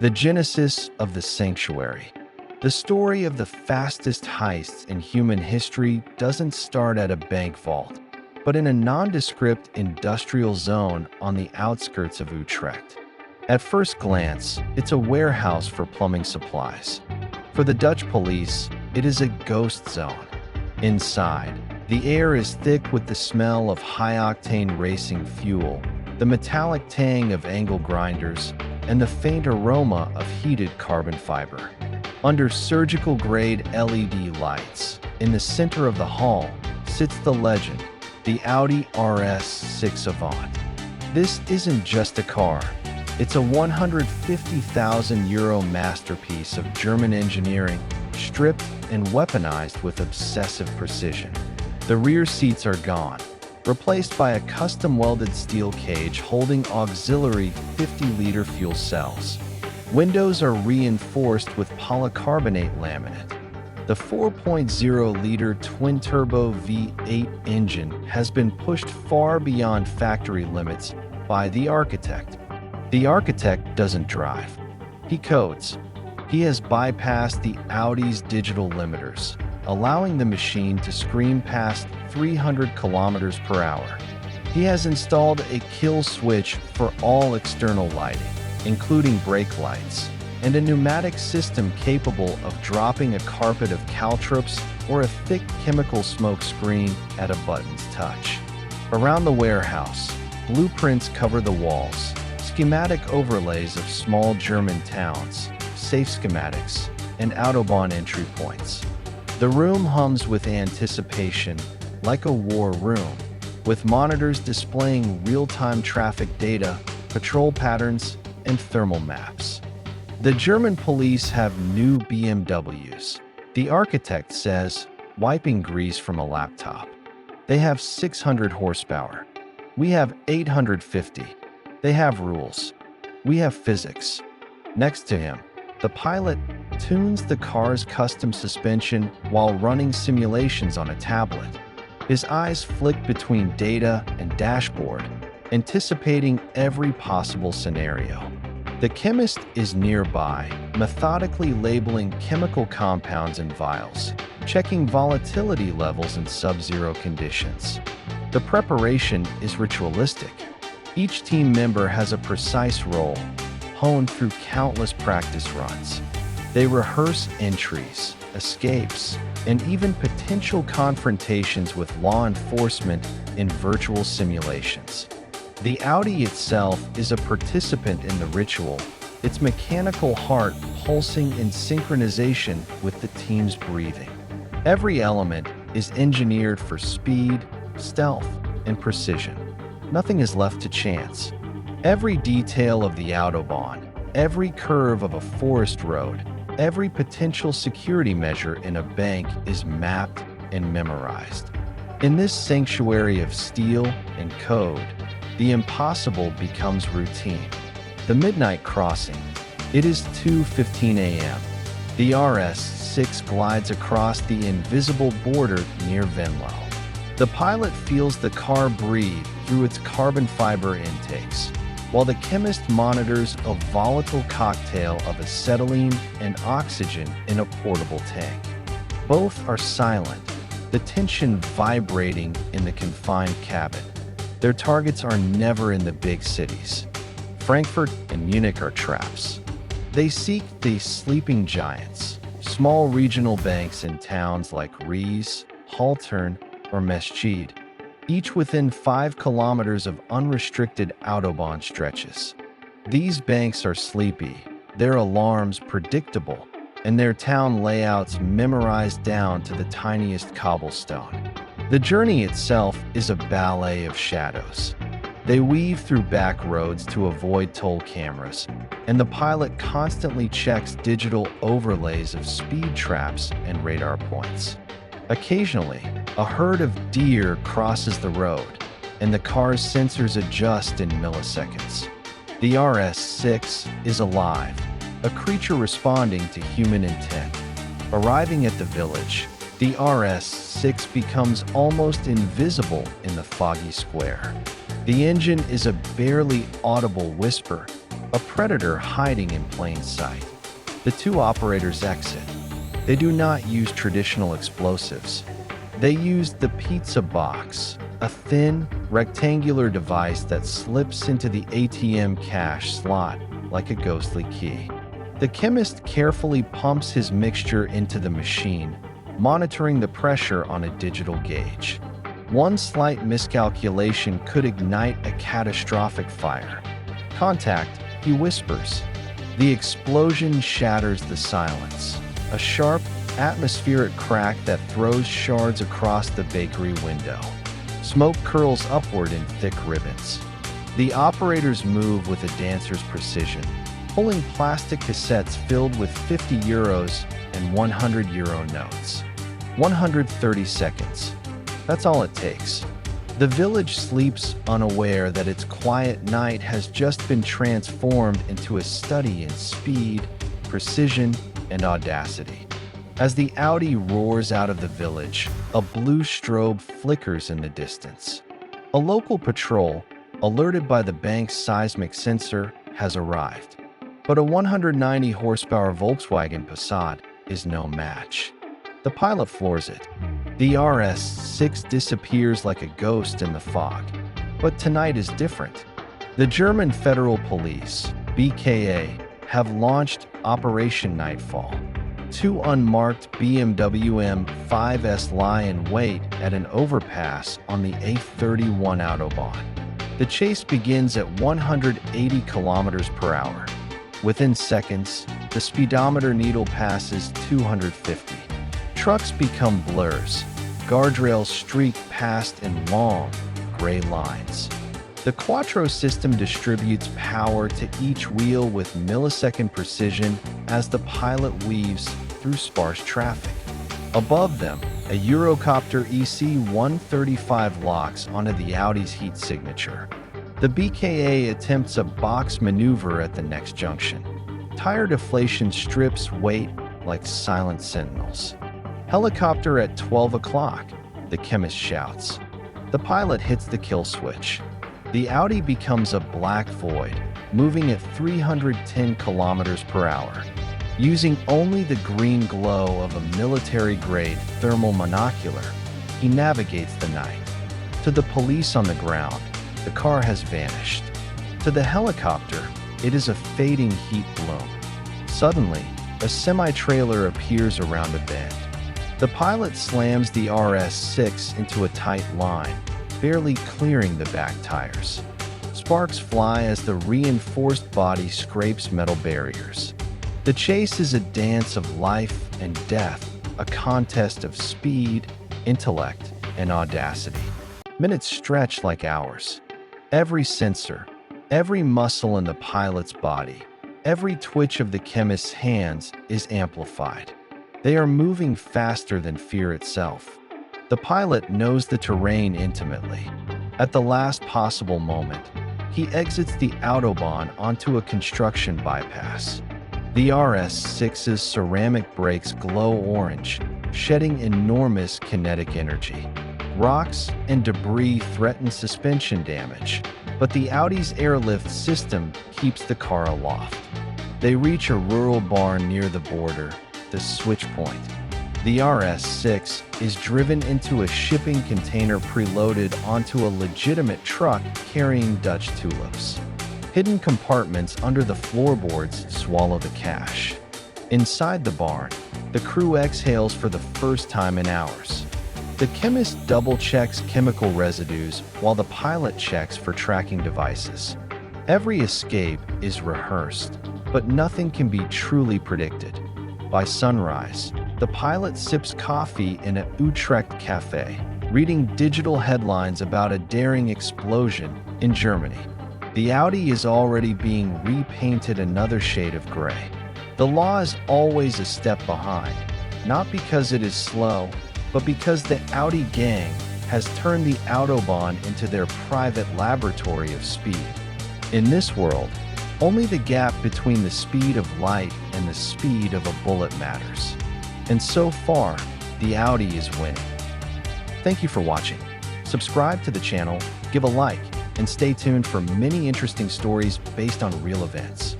The genesis of the sanctuary. The story of the fastest heists in human history doesn't start at a bank vault, but in a nondescript industrial zone on the outskirts of Utrecht. At first glance, it's a warehouse for plumbing supplies. For the Dutch police, it is a ghost zone. Inside, the air is thick with the smell of high-octane racing fuel, the metallic tang of angle grinders, and the faint aroma of heated carbon fiber. Under surgical-grade LED lights, in the center of the hall, sits the legend, the Audi RS6 Avant. This isn't just a car. It's a €150,000 masterpiece of German engineering, stripped and weaponized with obsessive precision. The rear seats are gone, replaced by a custom-welded steel cage holding auxiliary 50-liter fuel cells. Windows are reinforced with polycarbonate laminate. The 4.0-liter twin-turbo V8 engine has been pushed far beyond factory limits by the architect. The architect doesn't drive. He codes. He has bypassed the Audi's digital limiters, allowing the machine to scream past 300 kilometers per hour. He has installed a kill switch for all external lighting, including brake lights, and a pneumatic system capable of dropping a carpet of caltrops or a thick chemical smoke screen at a button's touch. Around the warehouse, blueprints cover the walls, schematic overlays of small German towns, safe schematics, and Autobahn entry points. The room hums with anticipation, like a war room, with monitors displaying real-time traffic data, patrol patterns, and thermal maps. The German police have new BMWs. The architect says, wiping grease from a laptop. They have 600 horsepower. We have 850. They have rules. We have physics. Next to him, the pilot tunes the car's custom suspension while running simulations on a tablet. His eyes flick between data and dashboard, anticipating every possible scenario. The chemist is nearby, methodically labeling chemical compounds in vials, checking volatility levels in sub-zero conditions. The preparation is ritualistic. Each team member has a precise role, honed through countless practice runs. They rehearse entries, escapes, and even potential confrontations with law enforcement in virtual simulations. The Audi itself is a participant in the ritual, its mechanical heart pulsing in synchronization with the team's breathing. Every element is engineered for speed, stealth, and precision. Nothing is left to chance. Every detail of the Autobahn, every curve of a forest road, every potential security measure in a bank is mapped and memorized. In this sanctuary of steel and code, the impossible becomes routine. The midnight crossing. It is 2:15 a.m. The RS6 glides across the invisible border near Venlo. The pilot feels the car breathe through its carbon fiber intakes, while the chemist monitors a volatile cocktail of acetylene and oxygen in a portable tank. Both are silent, the tension vibrating in the confined cabin. Their targets are never in the big cities. Frankfurt and Munich are traps. They seek the sleeping giants, small regional banks in towns like Ries, Haltern, or Meschede, each within 5 kilometers of unrestricted Autobahn stretches. These banks are sleepy, their alarms predictable, and their town layouts memorized down to the tiniest cobblestone. The journey itself is a ballet of shadows. They weave through back roads to avoid toll cameras, and the pilot constantly checks digital overlays of speed traps and radar points. Occasionally, a herd of deer crosses the road, and the car's sensors adjust in milliseconds. The RS6 is alive, a creature responding to human intent. Arriving at the village, the RS6 becomes almost invisible in the foggy square. The engine is a barely audible whisper, a predator hiding in plain sight. The two operators exit. They do not use traditional explosives. They used the pizza box, a thin, rectangular device that slips into the ATM cash slot like a ghostly key. The chemist carefully pumps his mixture into the machine, monitoring the pressure on a digital gauge. One slight miscalculation could ignite a catastrophic fire. "Contact," he whispers. The explosion shatters the silence, a sharp, atmospheric crack that throws shards across the bakery window. Smoke curls upward in thick ribbons. The operators move with a dancer's precision, pulling plastic cassettes filled with €50 and €100 notes. 130 seconds. That's all it takes. The village sleeps unaware that its quiet night has just been transformed into a study in speed, precision, and audacity. As the Audi roars out of the village, a blue strobe flickers in the distance. A local patrol, alerted by the bank's seismic sensor, has arrived. But a 190 horsepower Volkswagen Passat is no match. The pilot floors it. The RS6 disappears like a ghost in the fog. But tonight is different. The German Federal Police, BKA, have launched Operation Nightfall. Two unmarked BMW M5s lie in wait at an overpass on the A31 Autobahn. The chase begins at 180 kilometers per hour. Within seconds, the speedometer needle passes 250. Trucks become blurs. Guardrails streak past in long, gray lines. The Quattro system distributes power to each wheel with millisecond precision as the pilot weaves through sparse traffic. Above them, a Eurocopter EC-135 locks onto the Audi's heat signature. The BKA attempts a box maneuver at the next junction. Tire deflation strips wait like silent sentinels. "Helicopter at 12 o'clock, the chemist shouts. The pilot hits the kill switch. The Audi becomes a black void, moving at 310 kilometers per hour. Using only the green glow of a military-grade thermal monocular, he navigates the night. To the police on the ground, the car has vanished. To the helicopter, it is a fading heat bloom. Suddenly, a semi-trailer appears around a bend. The pilot slams the RS6 into a tight line, barely clearing the back tires. Sparks fly as the reinforced body scrapes metal barriers. The chase is a dance of life and death, a contest of speed, intellect, and audacity. Minutes stretch like hours. Every sensor, every muscle in the pilot's body, every twitch of the chemist's hands is amplified. They are moving faster than fear itself. The pilot knows the terrain intimately. At the last possible moment, he exits the Autobahn onto a construction bypass. The RS6's ceramic brakes glow orange, shedding enormous kinetic energy. Rocks and debris threaten suspension damage, but the Audi's airlift system keeps the car aloft. They reach a rural barn near the border, the switch point. The RS6 is driven into a shipping container preloaded onto a legitimate truck carrying Dutch tulips. Hidden compartments under the floorboards swallow the cash. Inside the barn, the crew exhales for the first time in hours. The chemist double-checks chemical residues while the pilot checks for tracking devices. Every escape is rehearsed, but nothing can be truly predicted. By sunrise, the pilot sips coffee in a Utrecht cafe, reading digital headlines about a daring explosion in Germany. The Audi is already being repainted another shade of gray. The law is always a step behind, not because it is slow, but because the Audi gang has turned the Autobahn into their private laboratory of speed. In this world, only the gap between the speed of light and the speed of a bullet matters. And so far, the Audi is winning. Thank you for watching. Subscribe to the channel, give a like, and stay tuned for many interesting stories based on real events.